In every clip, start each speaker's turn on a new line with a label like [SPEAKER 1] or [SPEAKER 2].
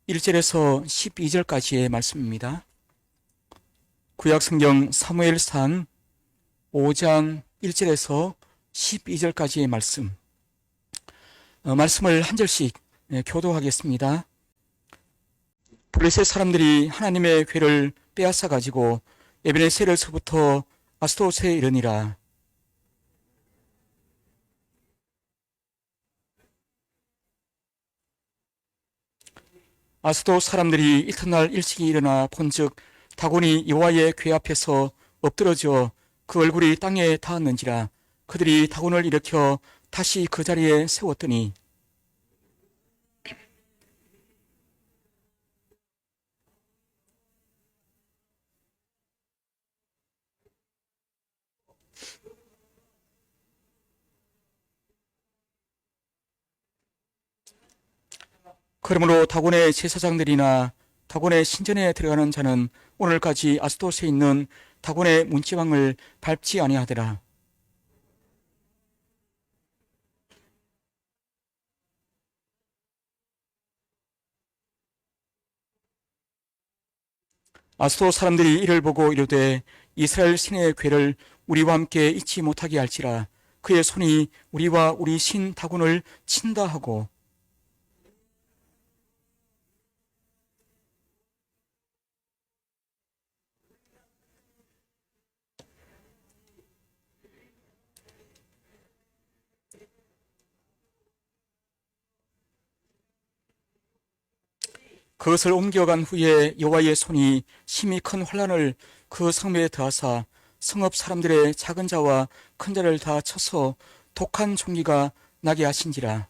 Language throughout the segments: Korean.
[SPEAKER 1] 1절에서 12절까지의 말씀입니다. 구약성경 사무엘상 5장 1절에서 12절까지의 말씀을 한 절씩 교도하겠습니다. 블레셋 사람들이 하나님의 괴를 빼앗아 가지고 에베네셀에서부터 아스도스에 이르니라. 아스도스 사람들이 이튿날 일찍이 일어나 본즉 다곤이 여호와의 궤 앞에서 엎드러져 그 얼굴이 땅에 닿았는지라. 그들이 다곤을 일으켜 다시 그 자리에 세웠더니 그러므로 다곤의 제사장들이나 다곤의 신전에 들어가는 자는 오늘까지 아스도스에 있는 다곤의 문지방을 밟지 아니하더라. 아스도스 사람들이 이를 보고 이르되 이스라엘 신의 궤를 우리와 함께 잊지 못하게 할지라. 그의 손이 우리와 우리 신 다곤을 친다 하고 그것을 옮겨간 후에 여호와의 손이 심히 큰 환란을 그 성읍에 더하사 성읍 사람들의 작은 자와 큰 자를 다 쳐서 독한 총기가 나게 하신지라.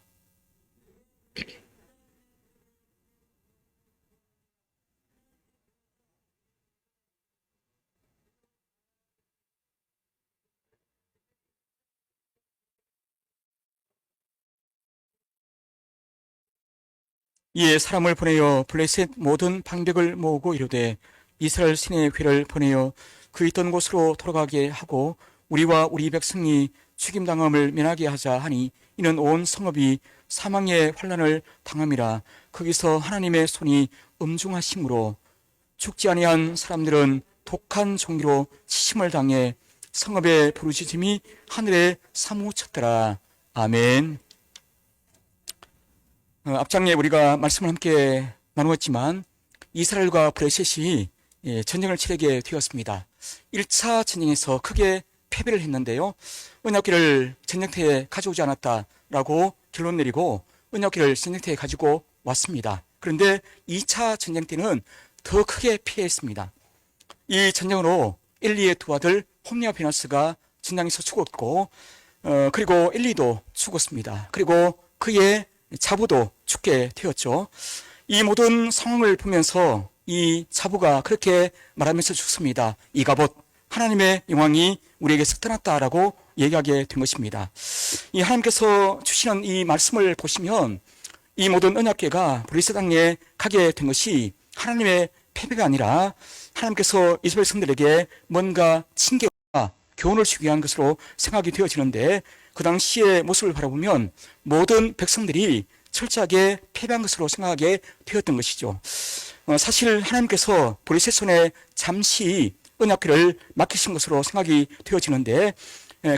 [SPEAKER 1] 이에 사람을 보내어 블레셋 모든 방백을 모으고 이르되 이스라엘 신의 궤를 보내어 그 있던 곳으로 돌아가게 하고 우리와 우리 백성이 죽임당함을 면하게 하자 하니 이는 온 성읍이 사망의 환란을 당함이라. 거기서 하나님의 손이 엄중하심으로 죽지 아니한 사람들은 독한 종기로 치심을 당해 성읍의 부르짖음이 하늘에 사무쳤더라. 아멘. 앞장에 우리가 말씀을 함께 나누었지만 이스라엘과 블레셋이 전쟁을 치르게 되었습니다. 1차 전쟁에서 크게 패배를 했는데요. 언약궤를 전쟁터에 가져오지 않았다라고 결론 내리고 언약궤를 전쟁터에 가지고 왔습니다. 그런데 2차 전쟁 때는 더 크게 피해했습니다. 이 전쟁으로 엘리의 두 아들 홈리와 비나스가 전장에서 죽었고 그리고 엘리도 죽었습니다. 그리고 그의 자부도 죽게 되었죠. 이 모든 상황을 보면서 이 자부가 그렇게 말하면서 죽습니다. 이가봇, 하나님의 영광이 우리에게서 떠났다라고 얘기하게 된 것입니다. 이 하나님께서 주시는 이 말씀을 보시면 이 모든 언약궤가 블레셋 땅에 가게 된 것이 하나님의 패배가 아니라 하나님께서 이스라엘 백성들에게 뭔가 징계와 교훈을 주기 위한 것으로 생각이 되어지는데 그 당시의 모습을 바라보면 모든 백성들이 철저하게 패배한 것으로 생각하게 되었던 것이죠. 사실 하나님께서 블레셋 손에 잠시 언약궤를 맡기신 것으로 생각이 되어지는데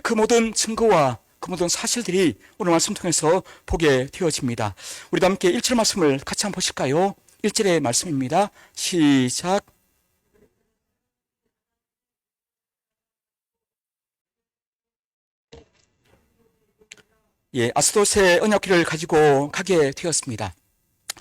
[SPEAKER 1] 그 모든 증거와 그 모든 사실들이 오늘 말씀 통해서 보게 되어집니다. 우리도 함께 1절 말씀을 같이 한번 보실까요? 1절의 말씀입니다. 시작. 아스도스의 언약궤를 가지고 가게 되었습니다.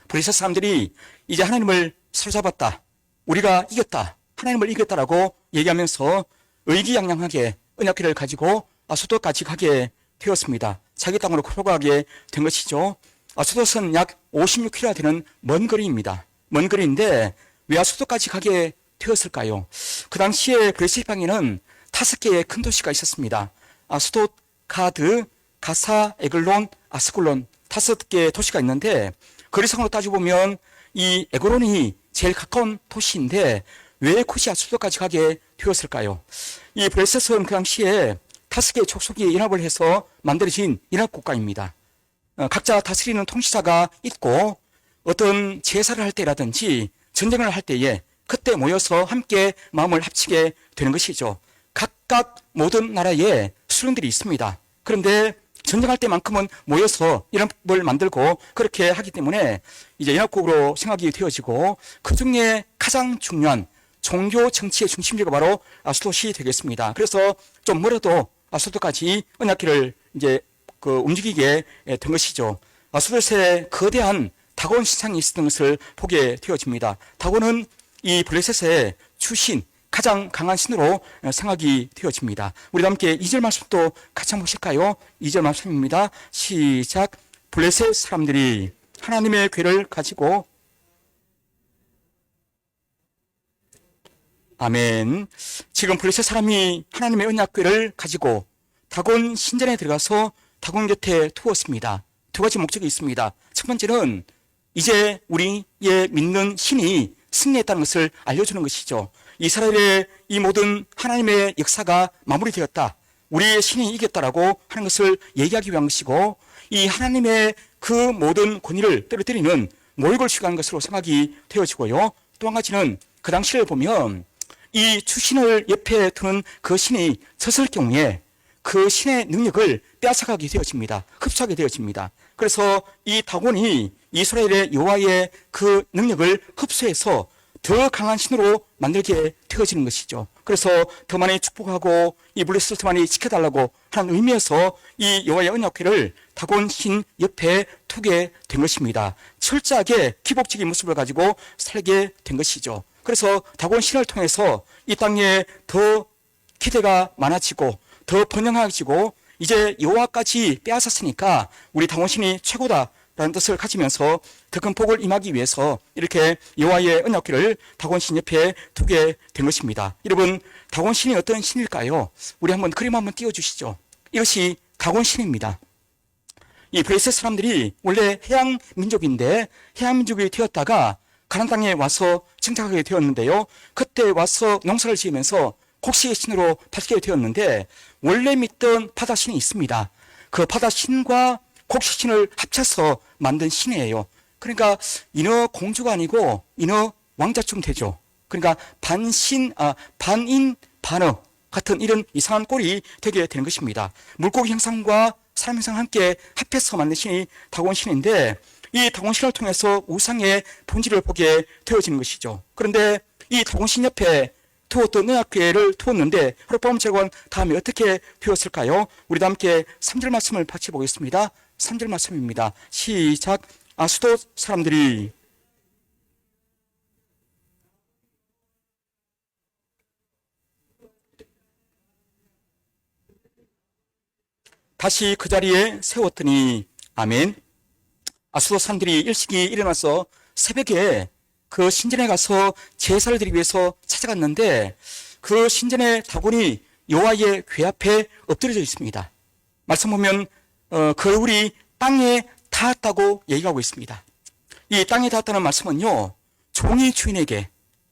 [SPEAKER 1] 블레셋 사람들이 이제 하나님을 사로잡았다, 우리가 이겼다, 하나님을 이겼다라고 얘기하면서 의기양양하게 언약궤를 가지고 아스도스까지 가게 되었습니다. 자기 땅으로 걸어가게 된 것이죠. 아스도스는 약 56km나 되는 먼 거리입니다. 먼 거리인데 왜 아스도스까지 가게 되었을까요? 그 당시에 블레셋 방에는 5개의 큰 도시가 있었습니다. 아스돗, 가드, 가사, 에글론, 아스글론 5개의 도시가 있는데 거리상으로 따져보면 이 에글론이 제일 가까운 도시인데 왜 굳이 아스돗까지 가게 되었을까요? 이 블레셋은 그 당시에 5개의 족속이 연합을 해서 만들어진 연합국가입니다. 각자 다스리는 통치자가 있고 어떤 제사를 할 때라든지 전쟁을 할 때에 그때 모여서 함께 마음을 합치게 되는 것이죠. 각각 모든 나라에 수령들이 있습니다. 그런데 전쟁할 때만큼은 모여서 연합을 만들고 그렇게 하기 때문에 이제 연합국으로 생각이 되어지고 그 중에 가장 중요한 종교 정치의 중심지가 바로 아수돗이 되겠습니다. 그래서 좀 멀어도 아수돗까지 언약궤를 이제 움직이게 된 것이죠. 아수돗에 거대한 다곤 신상이 있었던 것을 보게 되어집니다. 다곤은 이 블레셋의 주신, 가장 강한 신으로 생각이 되어집니다. 우리 함께 2절 말씀도 같이 한번 보실까요? 2절 말씀입니다. 시작. 블레셋 사람들이 하나님의 궤를 가지고 아멘. 지금 블레셋 사람이 하나님의 언약궤를 가지고 다곤 신전에 들어가서 다곤 곁에 두었습니다. 두 가지 목적이 있습니다. 첫 번째는 이제 우리의 믿는 신이 승리했다는 것을 알려주는 것이죠. 이스라엘의 이 모든 하나님의 역사가 마무리되었다. 우리의 신이 이겼다라고 하는 것을 얘기하기 위한 것이고, 이 하나님의 그 모든 권위를 떨어뜨리는 모욕을 취하는 것으로 생각이 되어지고요. 또 한 가지는 그 당시를 보면 이 주신을 옆에 두는 그 신이 졌을 경우에 그 신의 능력을 빼앗아가게 되어집니다. 흡수하게 되어집니다. 그래서 이 다곤이 이스라엘의 여호와의 그 능력을 흡수해서 더 강한 신으로 만들게 되어지는 것이죠. 그래서 더 많이 축복하고 이 블레셋을 더 많이 지켜달라고 하는 의미에서 이 여호와의 언약궤를 다곤 신 옆에 두게 된 것입니다. 철저하게 기복적인 모습을 가지고 살게 된 것이죠. 그래서 다곤 신을 통해서 이 땅에 더 기대가 많아지고 더 번영해지고 이제 여호와까지 빼앗았으니까 우리 다곤 신이 최고다라는 뜻을 가지면서 더 큰 복을 임하기 위해서 이렇게 여호와의 언약궤를 다곤 신 옆에 두게 된 것입니다. 여러분, 다곤 신이 어떤 신일까요? 우리 한번 그림 한번 띄워주시죠. 이것이 다곤 신입니다. 이 블레셋 사람들이 원래 해양 민족인데 해양 민족이 되었다가 가나안 땅에 와서 정착하게 되었는데요. 그때 와서 농사를 지으면서 곡식의 신으로 바뀌게 되었는데 원래 믿던 바다신이 있습니다. 그 바다신과 곡식신을 합쳐서 만든 신이에요. 그러니까 인어 공주가 아니고 인어 왕자쯤 되죠. 그러니까 반인 반어 같은 이런 이상한 꼴이 되게 되는 것입니다. 물고기 형상과 사람 형상 함께 합해서 만든 신이 다곤 신인데 이 다곤 신을 통해서 우상의 본질을 보게 되어지는 것이죠. 그런데 이 다곤 신 옆에 두었던 언약궤를 두었는데 하룻밤 제거한 다음에 어떻게 되었을까요? 우리도 함께 3절 말씀을 같이 보겠습니다. 3절 말씀입니다. 시작. 아수돗 사람들이 다시 그 자리에 세웠더니 아멘. 아수돗 사람들이 일찍이 일어나서 새벽에 그 신전에 가서 제사를 드리기 위해서 찾아갔는데 그 신전의 다곤이 여호와의 궤 앞에 엎드려져 있습니다. 말씀 보면 그 얼굴이 땅에 닿았다고 얘기하고 있습니다. 이 땅에 닿았다는 말씀은요, 종이 주인에게,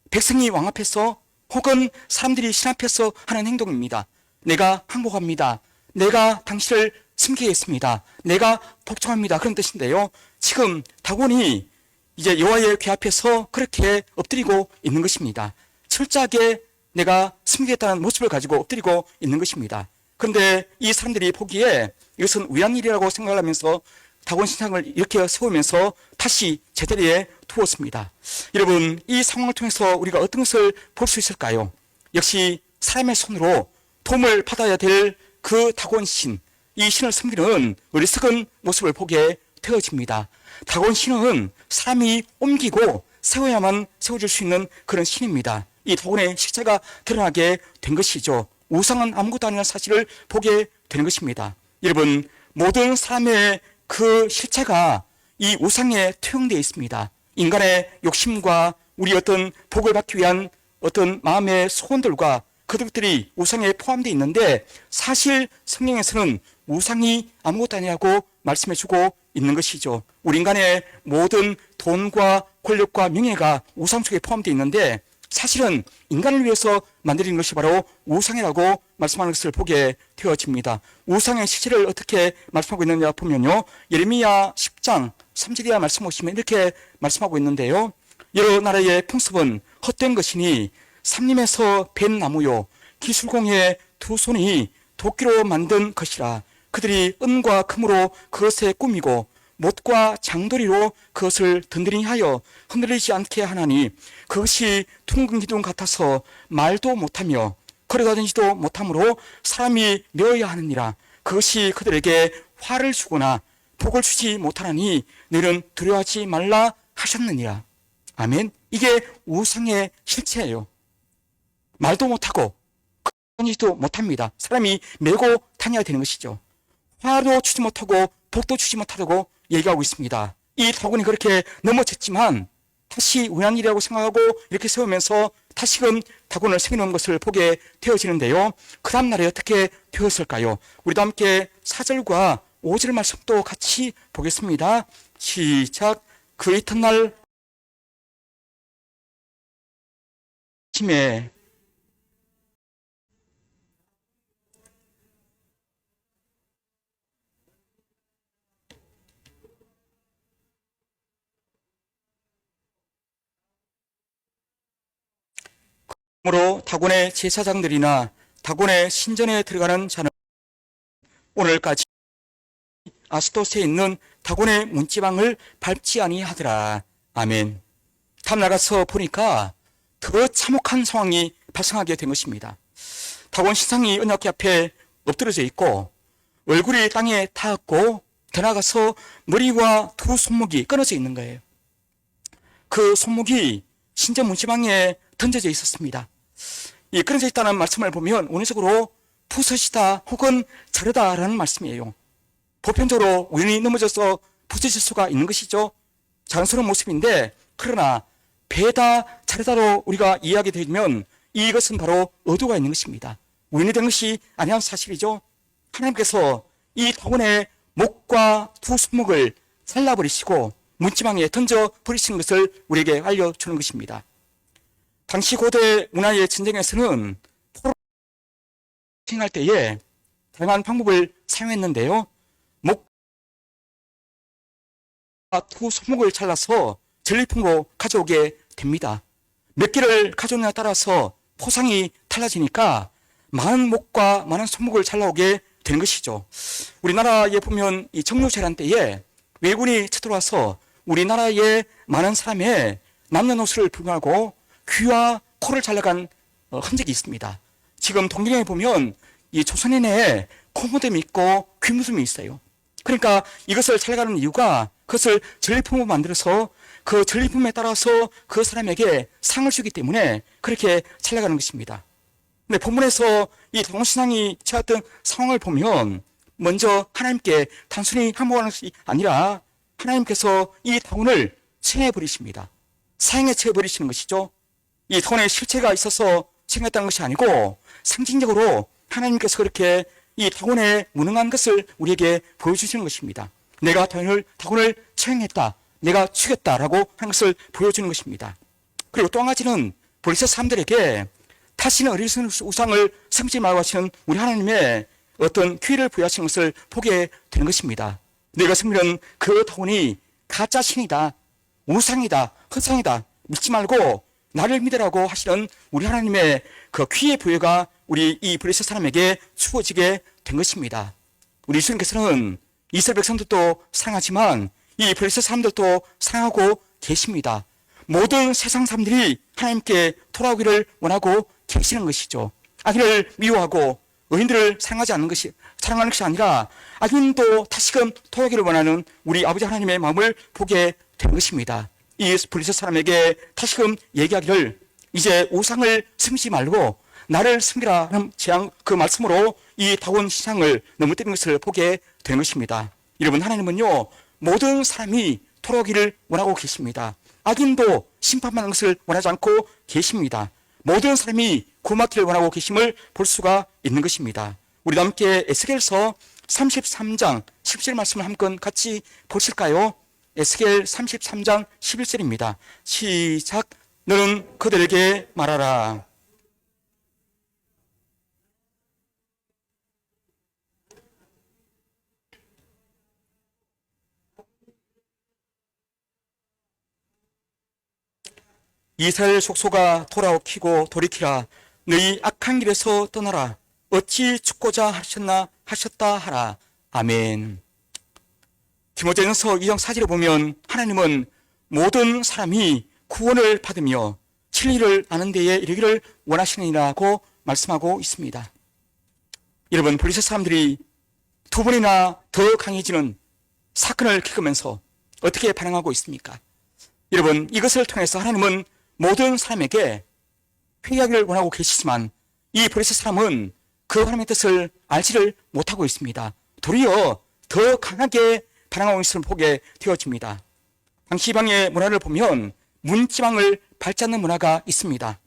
[SPEAKER 1] 백성이 왕 앞에서 혹은 사람들이 신 앞에서 하는 행동입니다. 내가 항복합니다. 내가 당신을 섬기겠습니다. 내가 복종합니다. 그런 뜻인데요. 지금 다곤이 이제 여호와의 궤 앞에서 그렇게 엎드리고 있는 것입니다. 철저하게 내가 섬기겠다는 모습을 가지고 엎드리고 있는 것입니다. 그런데 이 사람들이 보기에 이것은 우연한 일이라고 생각을 하면서 다곤 신상을 이렇게 세우면서 다시 제자리에 두었습니다. 여러분, 이 상황을 통해서 우리가 어떤 것을 볼 수 있을까요? 역시 사람의 손으로 도움을 받아야 될 그 다곤 신, 이 신을 섬기는 어리석은 모습을 보게 되어집니다. 다곤 신은 사람이 옮기고 세워야만 세워질 수 있는 그런 신입니다. 이 다곤의 실체가 드러나게 된 것이죠. 우상은 아무것도 아니라는 사실을 보게 되는 것입니다. 여러분, 모든 사람의 그 실체가 이 우상에 투영되어 있습니다. 인간의 욕심과 우리 어떤 복을 받기 위한 어떤 마음의 소원들과 그들이 우상에 포함되어 있는데 사실 성경에서는 우상이 아무것도 아니라고 말씀해주고 있는 것이죠. 우리 인간의 모든 돈과 권력과 명예가 우상 속에 포함되어 있는데 사실은 인간을 위해서 만들어진 것이 바로 우상이라고 말씀하는 것을 보게 되어집니다. 우상의 실체를 어떻게 말씀하고 있느냐 보면요, 예레미야 10장 3절이야 말씀 보시면 이렇게 말씀하고 있는데요, 여러 나라의 풍습은 헛된 것이니 삼림에서 벤 나무요 기술공의 두 손이 도끼로 만든 것이라. 그들이 은과 금으로 그것에 꾸미고 못과 장도리로 그것을 든든히 하여 흔들리지 않게 하나니 그것이 둥근 기둥 같아서 말도 못하며 걸어다니지도 못하므로 사람이 메어야 하느니라. 그것이 그들에게 화를 주거나 복을 주지 못하나니 너희는 두려워하지 말라 하셨느니라. 아멘. 이게 우상의 실체예요. 말도 못하고 걸어다니지도 못합니다. 사람이 메고 다녀야 되는 것이죠. 화도 주지 못하고 복도 주지 못하다고 얘기하고 있습니다. 이 다곤이 그렇게 넘어졌지만 다시 우연한 일이라고 생각하고 이렇게 세우면서 다시금 다곤을 세워놓은 것을 보게 되어지는데요, 그 다음날에 어떻게 되었을까요? 우리도 함께 4절과 5절 말씀도 같이 보겠습니다. 시작. 그 이튿날 아침에 그러므로 다곤의 제사장들이나 다곤의 신전에 들어가는 자는 오늘까지 아스토스에 있는 다곤의 문지방을 밟지 아니하더라. 아멘. 다음 나가서 보니까 더 참혹한 상황이 발생하게 된 것입니다. 다곤 신상이 언약궤 앞에 엎드려져 있고 얼굴이 땅에 닿았고 더 나가서 머리와 두 손목이 끊어져 있는 거예요. 그 손목이 신전 문지방에 던져져 있었습니다. 이 끊어져 있다는 말씀을 보면 원어적으로 부서지다 혹은 자르다라는 말씀이에요. 보편적으로 우연히 넘어져서 부서질 수가 있는 것이죠. 자연스러운 모습인데, 그러나 베다 자르다로 우리가 이해하게 되면 이것은 바로 의도가 있는 것입니다. 우연히 된 것이 아니한 사실이죠. 하나님께서 이 다곤의 목과 두 손목을 잘라버리시고 문지방에 던져버리시는 것을 우리에게 알려주는 것입니다. 당시 고대 문화의 전쟁에서는 포로 행할 때에 다양한 방법을 사용했는데요, 목과 두 손목을 잘라서 전리품으로 가져오게 됩니다. 몇 개를 가져오느냐에 따라서 포상이 달라지니까 많은 목과 많은 손목을 잘라오게 되는 것이죠. 우리나라에 보면 이 정유재란 때에 외군이 쳐들어와서 우리나라의 많은 사람의 남녀노소를 불문하고 귀와 코를 잘라간 흔적이 있습니다. 지금 동경에 보면 이 조선인의 코모뎀이 있고 귀무숨이 있어요. 그러니까 이것을 잘라가는 이유가 그것을 전리품으로 만들어서 그 전리품에 따라서 그 사람에게 상을 주기 때문에 그렇게 잘라가는 것입니다. 근데 본문에서 이 다곤 신앙이 처했던 상황을 보면 먼저 하나님께 단순히 항복하는 것이 아니라 하나님께서 이 다곤을 체해버리십니다. 사형에 체해버리시는 것이죠. 이 다곤의 실체가 있어서 생겼다는 것이 아니고 상징적으로 하나님께서 그렇게 이 다곤의 무능한 것을 우리에게 보여주시는 것입니다. 내가 다곤을 처형했다, 내가 죽였다라고 하는 것을 보여주는 것입니다. 그리고 또 한 가지는 블레셋 사람들에게 다시는 어리석은 우상을 섬기지 말고 하시는 우리 하나님의 어떤 기회를 부여하시는 것을 보게 되는 것입니다. 내가 섬기는 그 다곤이 가짜 신이다, 우상이다, 헛상이다, 믿지 말고 나를 믿으라고 하시는 우리 하나님의 그 귀의 부여가 우리 이 블레셋 사람에게 주어지게 된 것입니다. 우리 예수님께서는 이스라엘 백성들도 사랑하지만 이 블레셋 사람들도 사랑하고 계십니다. 모든 세상 사람들이 하나님께 돌아오기를 원하고 계시는 것이죠. 악인을 미워하고 의인들을 사랑하는 것이 아니라 악인도 다시금 돌아오기를 원하는 우리 아버지 하나님의 마음을 보게 된 것입니다. 이 블레셋 사람에게 다시금 얘기하기를 이제 우상을 섬기지 말고 나를 섬기라는 재앙 그 말씀으로 이 다곤 신앙을 넘어뜨린 것을 보게 되는 것입니다. 여러분, 하나님은요 모든 사람이 돌아오기를 원하고 계십니다. 악인도 심판받는 것을 원하지 않고 계십니다. 모든 사람이 구원받기를 원하고 계심을 볼 수가 있는 것입니다. 우리도 함께 에스겔서 33장 10절 말씀을 한번 같이 보실까요? 에스겔 33장 11절입니다. 시작. 너는 그들에게 말하라. 이스라엘 족속아 돌아오키고 돌이키라. 너희 악한 길에서 떠나라. 어찌 죽고자 하셨다 하라. 아멘. 디모데전서 2장 4절에 보면 하나님은 모든 사람이 구원을 받으며 진리를 아는 데에 이르기를 원하시느니라고 말씀하고 있습니다. 여러분, 블리셋 사람들이 두 번이나 더 강해지는 사건을 겪으면서 어떻게 반응하고 있습니까? 여러분, 이것을 통해서 하나님은 모든 사람에게 회개하기를 원하고 계시지만 이 블리셋 사람은 그 하나님의 뜻을 알지를 못하고 있습니다. 도리어 더 강하게 반항하고 있음을 보게 되어집니다. 당시 이방의 문화를 보면 문지방을 밟지 않는 문화가 있습니다.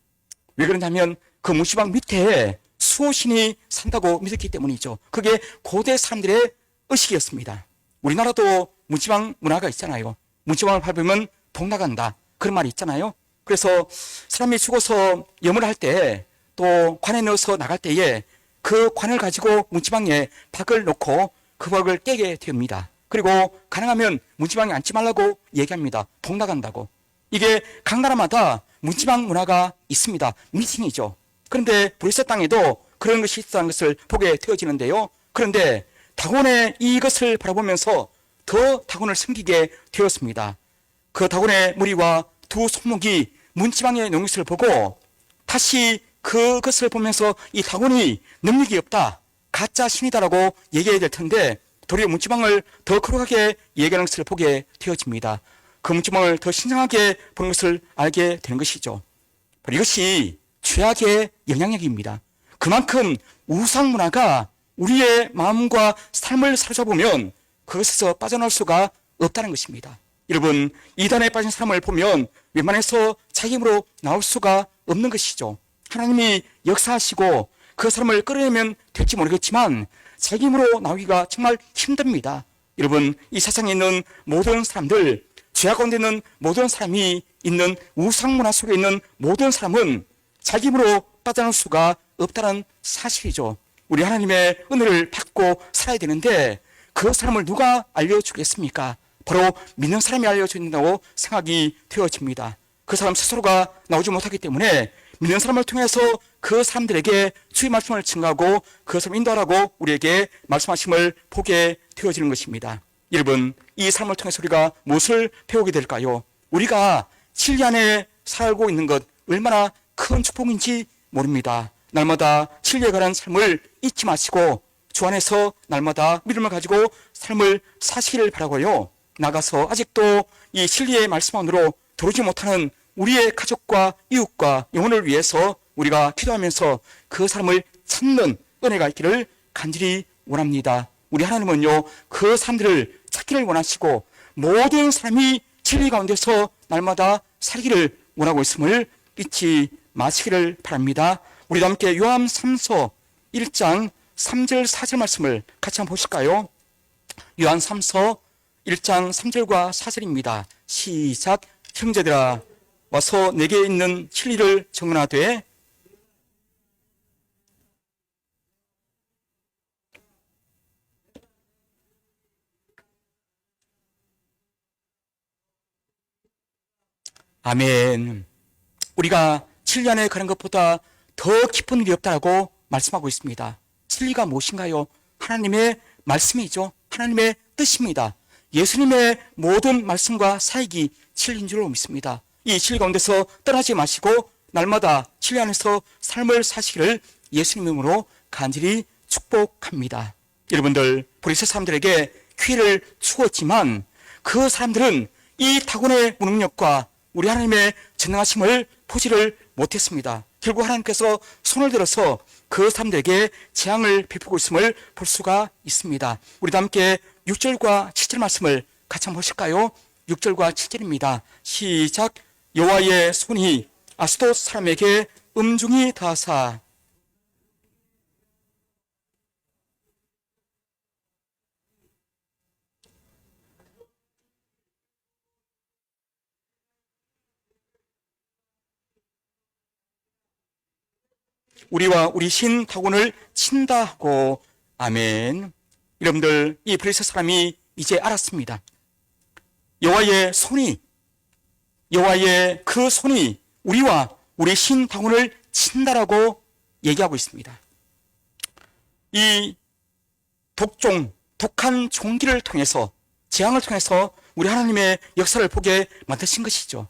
[SPEAKER 1] 왜 그러냐면 그 문지방 밑에 수호신이 산다고 믿었기 때문이죠. 그게 고대 사람들의 의식이었습니다. 우리나라도 문지방 문화가 있잖아요. 문지방을 밟으면 복 나간다, 그런 말이 있잖아요. 그래서 사람이 죽어서 염을 할 때 또 관에 넣어서 나갈 때에 그 관을 가지고 문지방에 박을 놓고 그 박을 깨게 됩니다. 그리고 가능하면 문지방에 앉지 말라고 얘기합니다. 복 나간다고. 이게 각 나라마다 문지방 문화가 있습니다. 미팅이죠. 그런데 브리스 땅에도 그런 것이 있다는 것을 보게 되어지는데요. 그런데 다곤의 이것을 바라보면서 더 다곤을 섬기게 되었습니다. 그 다곤의 무리와 두 손목이 문지방의 농익을 보고 다시 그것을 보면서 이 다곤이 능력이 없다, 가짜 신이다라고 얘기해야 될 텐데 도리어 문지방을 더 거룩하게 얘기하는 것을 보게 되어집니다. 그 문지방을 더 신성하게 보는 것을 알게 되는 것이죠. 이것이 죄악의 영향력입니다. 그만큼 우상 문화가 우리의 마음과 삶을 사로잡으면 그것에서 빠져나올 수가 없다는 것입니다. 여러분, 이단에 빠진 사람을 보면 웬만해서 자기 힘으로 나올 수가 없는 것이죠. 하나님이 역사하시고 그 사람을 끌어내면 될지 모르겠지만 자기 힘으로 나오기가 정말 힘듭니다. 여러분, 이 세상에 있는 모든 사람들, 죄악 가운데 있는 모든 사람이 있는 우상 문화 속에 있는 모든 사람은 자기 힘으로 빠져나올 수가 없다는 사실이죠. 우리 하나님의 은혜를 받고 살아야 되는데 그 사람을 누가 알려주겠습니까? 바로 믿는 사람이 알려준다고 생각이 되어집니다. 그 사람 스스로가 나오지 못하기 때문에 믿는 사람을 통해서 그 사람들에게 주의 말씀을 증가하고 그 사람을 인도하라고 우리에게 말씀하심을 보게 되어지는 것입니다. 여러분, 이 삶을 통해서 우리가 무엇을 배우게 될까요? 우리가 진리 안에 살고 있는 것 얼마나 큰 축복인지 모릅니다. 날마다 진리에 관한 삶을 잊지 마시고 주 안에서 날마다 믿음을 가지고 삶을 사시기를 바라고요. 나가서 아직도 이 진리의 말씀 안으로 들어오지 못하는 우리의 가족과 이웃과 영혼을 위해서 우리가 기도하면서 그 사람을 찾는 은혜가 있기를 간절히 원합니다. 우리 하나님은요, 그 사람들을 찾기를 원하시고 모든 사람이 진리 가운데서 날마다 살기를 원하고 있음을 잊지 마시기를 바랍니다. 우리도 함께 요한 3서 1장 3절 4절 말씀을 같이 한번 보실까요? 요한 3서 1장 3절과 4절입니다. 시작. 형제들아, 와서 내게 있는 진리를 증언하되 아멘. 우리가 진리 안에 가는 것보다 더 깊은 일이 없다고 말씀하고 있습니다. 진리가 무엇인가요? 하나님의 말씀이죠. 하나님의 뜻입니다. 예수님의 모든 말씀과 사역이 진리인 줄로 믿습니다. 이 진리 가운데서 떠나지 마시고 날마다 진리 안에서 삶을 사시기를 예수님 이름으로 간절히 축복합니다. 여러분들, 브리스 사람들에게 기회를 주었지만 그 사람들은 이 타고의 무능력과 우리 하나님의 전능하심을 보지를 못했습니다. 결국 하나님께서 손을 들어서 그 사람들에게 재앙을 베푸고 있음을 볼 수가 있습니다. 우리도 함께 6절과 7절 말씀을 같이 한번 보실까요? 6절과 7절입니다. 시작. 여호와의 손이 아스돗 사람에게 음중이 닿아사 우리와 우리 신 다곤을 친다 하고 아멘. 여러분들, 이 블레셋 사람이 이제 알았습니다. 여호와의 그 손이 우리와 우리 신 다곤을 친다라고 얘기하고 있습니다. 이 독한 종기를 통해서, 재앙을 통해서 우리 하나님의 역사를 보게 만드신 것이죠.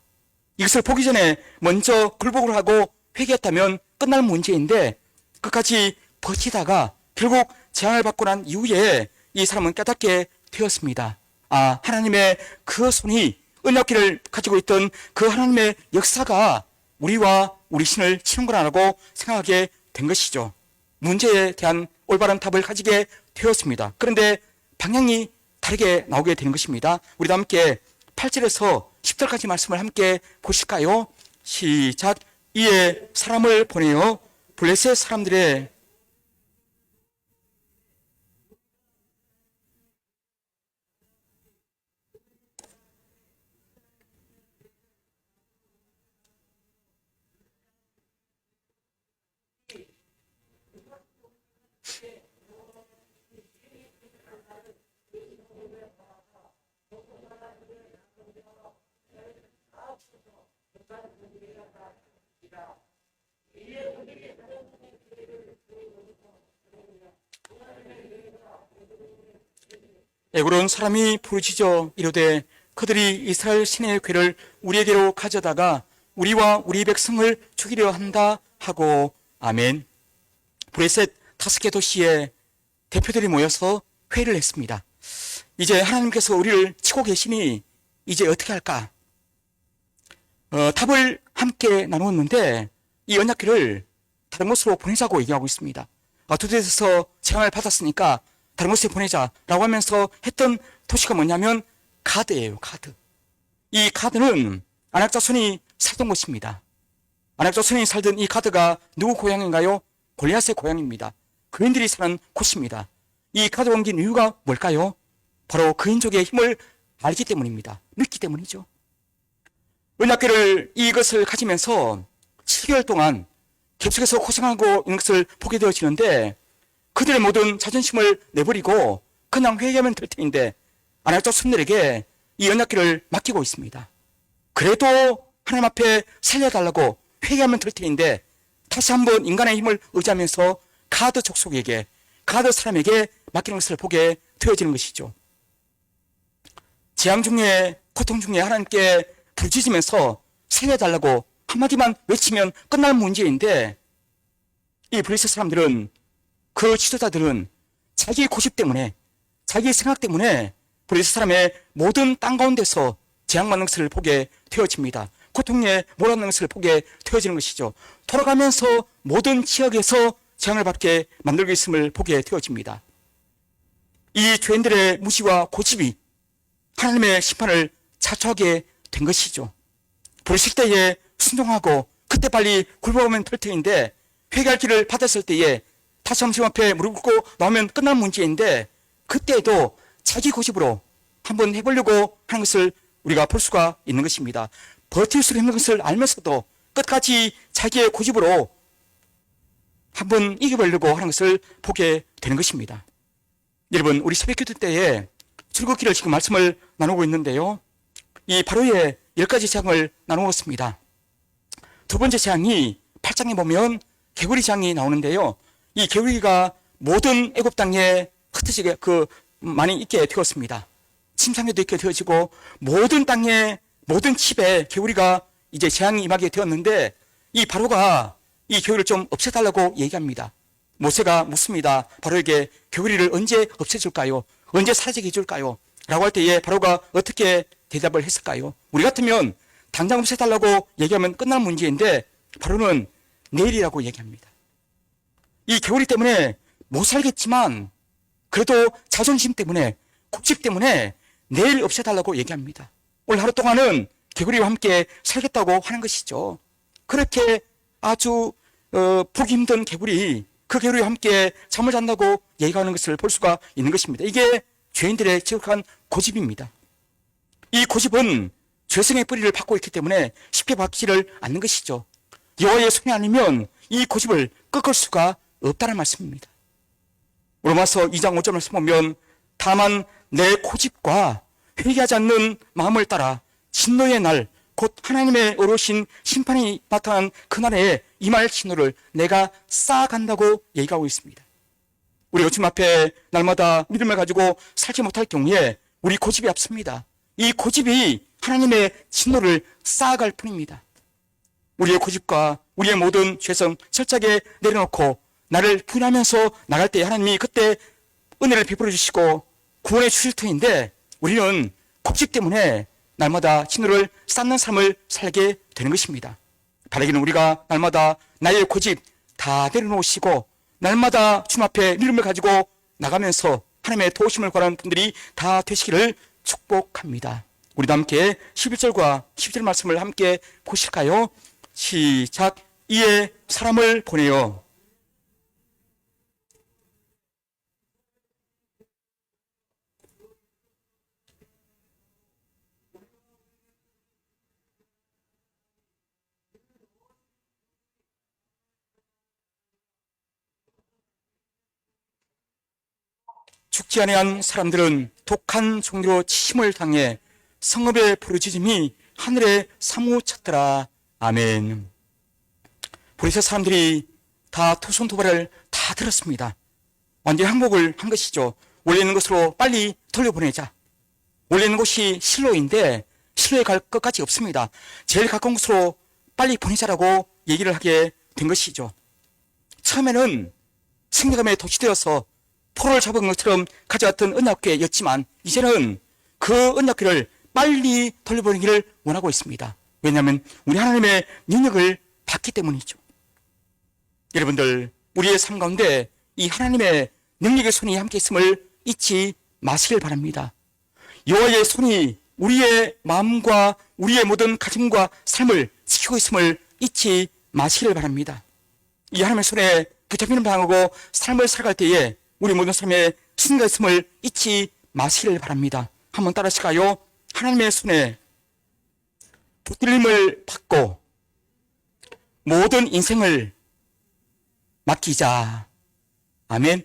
[SPEAKER 1] 이것을 보기 전에 먼저 굴복을 하고 회개했다면 끝날 문제인데 끝까지 버티다가 결국 재앙을 받고 난 이후에 이 사람은 깨닫게 되었습니다. 아, 하나님의 그 손이, 언약궤를 가지고 있던 그 하나님의 역사가 우리와 우리 신을 치는 거라고 생각하게 된 것이죠. 문제에 대한 올바른 답을 가지게 되었습니다. 그런데 방향이 다르게 나오게 되는 것입니다. 우리도 함께 8절에서 10절까지 말씀을 함께 보실까요? 시작. 이에 사람을 보내어 블레셋 사람들의 에고론 사람이 부르짖어 이르되 그들이 이스라엘 신의 궤를 우리에게로 가져다가 우리와 우리 백성을 죽이려 한다 하고 아멘. 블레셋 5개 도시의 대표들이 모여서 회의를 했습니다. 이제 하나님께서 우리를 치고 계시니 이제 어떻게 할까? 답을 함께 나누었는데 이 언약궤를 다른 곳으로 보내자고 얘기하고 있습니다. 두데에서 재앙을 받았으니까 다른 곳에 보내자라고 하면서 했던 도시가 뭐냐면 가드예요. 가드. 이 가드는 안악자손이 살던 곳입니다. 안악자손이 살던 이 가드가 누구 고향인가요? 골리앗의 고향입니다. 그인들이 사는 곳입니다. 이 가드가 옮긴 이유가 뭘까요? 바로 그인족의 힘을 알기 때문입니다. 믿기 때문이죠. 언약궤를 이것을 가지면서 7개월 동안 계속해서 고생하고 있는 것을 보게 되어지는데 그들의 모든 자존심을 내버리고 그냥 회개하면 될 텐데 안악자 손들에게 이 언약궤를 맡기고 있습니다. 그래도 하나님 앞에 살려달라고 회개하면 될 텐데 다시 한번 인간의 힘을 의지하면서 가드 족속에게, 가드 사람에게 맡기는 것을 보게 되어지는 것이죠. 재앙 중에, 고통 중에 하나님께 부르짖으면서 살려달라고 한마디만 외치면 끝날 문제인데 이 블레셋 사람들은, 그 지도자들은 자기 고집 때문에, 자기 생각 때문에 블레셋 사람의 모든 땅 가운데서 재앙받는 것을 보게 되어집니다. 고통에 몰아넣는 것을 보게 되어지는 것이죠. 돌아가면서 모든 지역에서 재앙을 받게 만들고 있음을 보게 되어집니다. 이 죄인들의 무지와 고집이 하나님의 심판을 자초하게 된 것이죠. 부르실 때에 순종하고 그때 빨리 굴복하면 될 터인데 회개할 길을 받았을 때에 다시 하나님 앞에 무릎 꿇고 나오면 끝난 문제인데 그때에도 자기 고집으로 한번 해보려고 하는 것을 우리가 볼 수가 있는 것입니다. 버틸 수 있는 것을 알면서도 끝까지 자기의 고집으로 한번 이겨보려고 하는 것을 보게 되는 것입니다. 여러분, 우리 새벽기도 때에 출국기를 지금 말씀을 나누고 있는데요. 이 바로의 10가지 재앙을 나누었습니다. 두 번째 재앙이 8장에 보면 개구리 재앙이 나오는데요. 이 개구리가 모든 애굽 땅에 흩어지게 많이 있게 되었습니다. 침상에도 있게 되어지고 모든 땅에, 모든 칩에 개구리가 이제 재앙이 임하게 되었는데 이 바로가 이 개구리를 좀 없애달라고 얘기합니다. 모세가 묻습니다. 바로에게 개구리를 언제 없애줄까요? 언제 사라지게 해줄까요? 라고 할 때에 바로가 어떻게 대답을 했을까요? 우리 같으면 당장 없애달라고 얘기하면 끝날 문제인데 바로는 내일이라고 얘기합니다. 이 개구리 때문에 못 살겠지만 그래도 자존심 때문에, 국집 때문에 내일 없애달라고 얘기합니다. 오늘 하루 동안은 개구리와 함께 살겠다고 하는 것이죠. 그렇게 아주 보기 힘든 개구리, 그 개구리와 함께 잠을 잔다고 얘기하는 것을 볼 수가 있는 것입니다. 이게 죄인들의 지극한 고집입니다. 이 고집은 죄성의 뿌리를 받고 있기 때문에 쉽게 바뀌지를 않는 것이죠. 여호와의 손이 아니면 이 고집을 꺾을 수가 없다는 말씀입니다. 로마서 2장 5절 말씀 보면 다만 내 고집과 회개하지 않는 마음을 따라 진노의 날 곧 하나님의 어려우신 심판이 나타난 그날에 임할 진노를 내가 쌓아간다고 얘기하고 있습니다. 우리가 주님 앞에 날마다 믿음을 가지고 살지 못할 경우에 우리 고집이 앞섭니다. 이 고집이 하나님의 진노를 쌓아갈 뿐입니다. 우리의 고집과 우리의 모든 죄성 철저하게 내려놓고 나를 부인하면서 나갈 때 하나님이 그때 은혜를 베풀어 주시고 구원해 주실 터인데 우리는 고집 때문에 날마다 진노를 쌓는 삶을 살게 되는 것입니다. 바라기는 우리가 날마다 나의 고집 다 내려놓으시고 날마다 주님 앞에 믿음을 가지고 나가면서 하나님의 도우심을 구하는 분들이 다 되시기를 축복합니다. 우리도 함께 11절과 12절 말씀을 함께 보실까요? 시작. 이에 사람을 보내요. 죽지 아니한 사람들은 독한 종류로 치심을 당해 성읍의 부르짖음이 하늘에 사무쳤더라. 아멘. 브레셋 사람들이 다 토손토발을 다 들었습니다. 완전히 항복을 한 것이죠. 원래 있는 곳으로 빨리 돌려보내자. 원래 있는 곳이 실로인데 실로에 갈 것까지 없습니다. 제일 가까운 곳으로 빨리 보내자라고 얘기를 하게 된 것이죠. 처음에는 승리감에 도취되어서 포로를 잡은 것처럼 가져왔던 언약궤였지만 이제는 그 언약궤를 빨리 돌려보내기를 원하고 있습니다. 왜냐하면 우리 하나님의 능력을 받기 때문이죠. 여러분들, 우리의 삶 가운데 이 하나님의 능력의 손이 함께 있음을 잊지 마시길 바랍니다. 여호와의 손이 우리의 마음과 우리의 모든 가짐과 삶을 지키고 있음을 잊지 마시길 바랍니다. 이 하나님의 손에 붙잡히는 방하고 삶을 살아갈 때에 우리 모든 삶에 신가 있음을 잊지 마시길 바랍니다. 한번 따라하실까요? 하나님의 손에 붙들림을 받고 모든 인생을 맡기자. 아멘.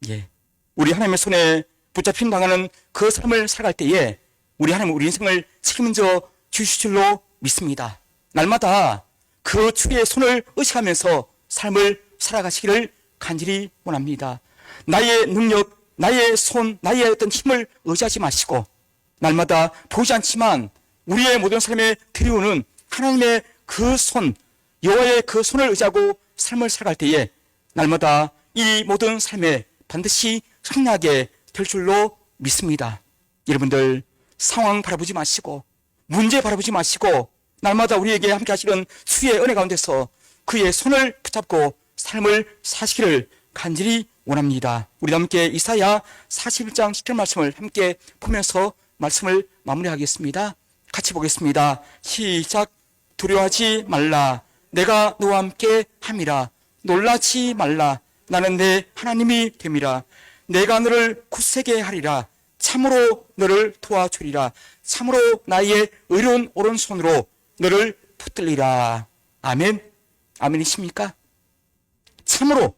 [SPEAKER 1] 예. 우리 하나님의 손에 붙잡힌 당하는 그 삶을 살아갈 때에 우리 하나님 우리 인생을 책임져 주실 줄로 믿습니다. 날마다 그 주의 손을 의식하면서 삶을 살아가시기를 간절히 원합니다. 나의 능력, 나의 손, 나의 어떤 힘을 의지하지 마시고 날마다 보이지 않지만 우리의 모든 삶에 들이오는 하나님의 그 손, 여호와의 그 손을 의지하고 삶을 살아갈 때에 날마다 이 모든 삶에 반드시 승리하게 될 줄로 믿습니다. 여러분들, 상황 바라보지 마시고 문제 바라보지 마시고 날마다 우리에게 함께 하시는 주의 은혜 가운데서 그의 손을 붙잡고 삶을 사시기를 간절히 원합니다. 우리 함께 이사야 41장 10절 말씀을 함께 보면서 말씀을 마무리하겠습니다. 같이 보겠습니다. 시작. 두려워하지 말라. 내가 너와 함께 함이라. 놀라지 말라. 나는 내 하나님이 됨이라. 내가 너를 굳세게 하리라. 참으로 너를 도와주리라. 참으로 나의 의로운 오른손으로 너를 붙들리라. 아멘. 아멘이십니까? 참으로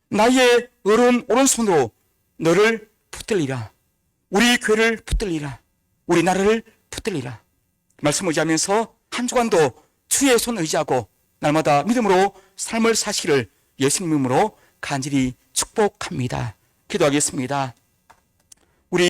[SPEAKER 1] 나의 의로운 오른손으로 너를 붙들리라. 우리 교회를 붙들리라. 우리 나라를 붙들리라. 말씀 의지하면서 한 주간도 주의 손 의지하고 날마다 믿음으로 삶을 사시기를 예수님 이름으로 간절히 축복합니다. 기도하겠습니다.